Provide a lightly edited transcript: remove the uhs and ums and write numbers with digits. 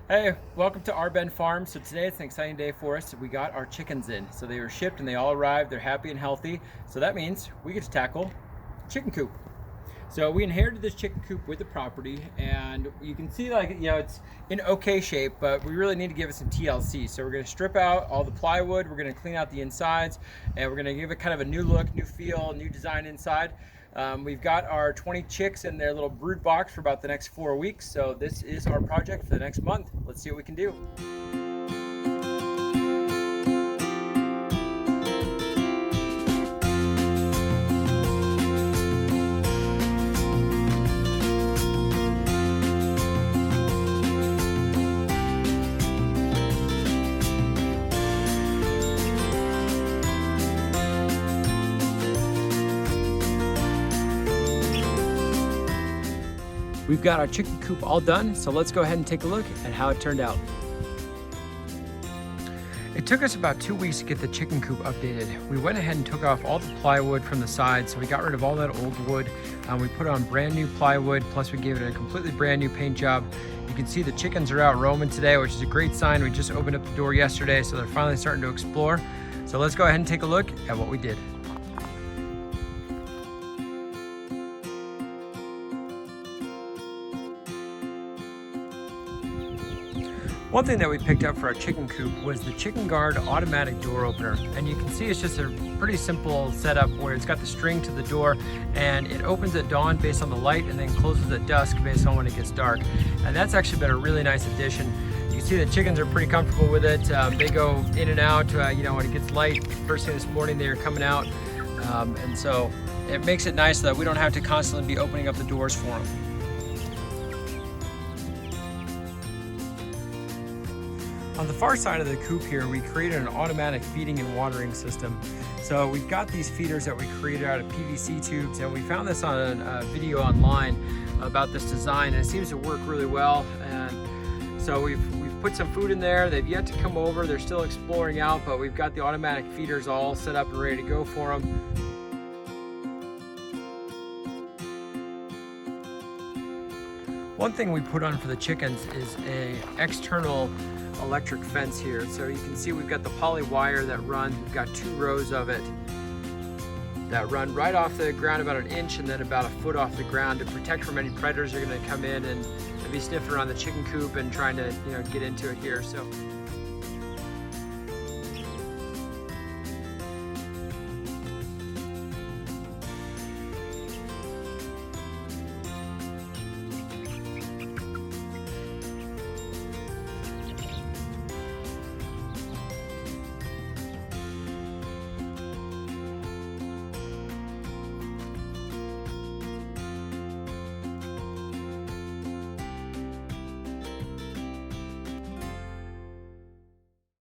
Hey, welcome to our Ben Farm. So today it's an exciting day for us. We got our chickens in. So they were shipped and they all arrived. They're happy and healthy. So that means we get to tackle chicken coop. So we inherited this chicken coop with the property, and you can see, it's in okay shape, but we really need to give it some TLC. So we're going to strip out all the plywood, we're going to clean out the insides, and we're going to give it kind of a new look, new feel, new design inside. We've got our 20 chicks in their little brood box for about the next 4 weeks. So this is our project for the next month. Let's see what we can do. We've got our chicken coop all done, so let's go ahead and take a look at how it turned out. It took us about 2 weeks to get the chicken coop updated. We went ahead and took off all the plywood from the side, so we got rid of all that old wood. We put on brand new plywood, plus we gave it a completely brand new paint job. You can see the chickens are out roaming today, which is a great sign. We just opened up the door yesterday, so they're finally starting to explore. So let's go ahead and take a look at what we did. One thing that we picked up for our chicken coop was the Chicken Guard automatic door opener. And you can see it's just a pretty simple setup where it's got the string to the door, and it opens at dawn based on the light and then closes at dusk based on when it gets dark. And that's actually been a really nice addition. You can see the chickens are pretty comfortable with it. They go in and out, when it gets light. First thing this morning they are coming out. And so it makes it nice that we don't have to constantly be opening up the doors for them. On the far side of the coop here, we created an automatic feeding and watering system. So we've got these feeders that we created out of PVC tubes, and we found this on a video online about this design, and it seems to work really well. And so we've put some food in there. They've yet to come over. They're still exploring out, but we've got the automatic feeders all set up and ready to go for them. One thing we put on for the chickens is a external electric fence here. So you can see we've got the poly wire that runs. We've got 2 rows of it that run right off the ground about 1 inch and then about 1 foot off the ground to protect from any predators that are going to come in and be sniffing around the chicken coop and trying to get into it here. So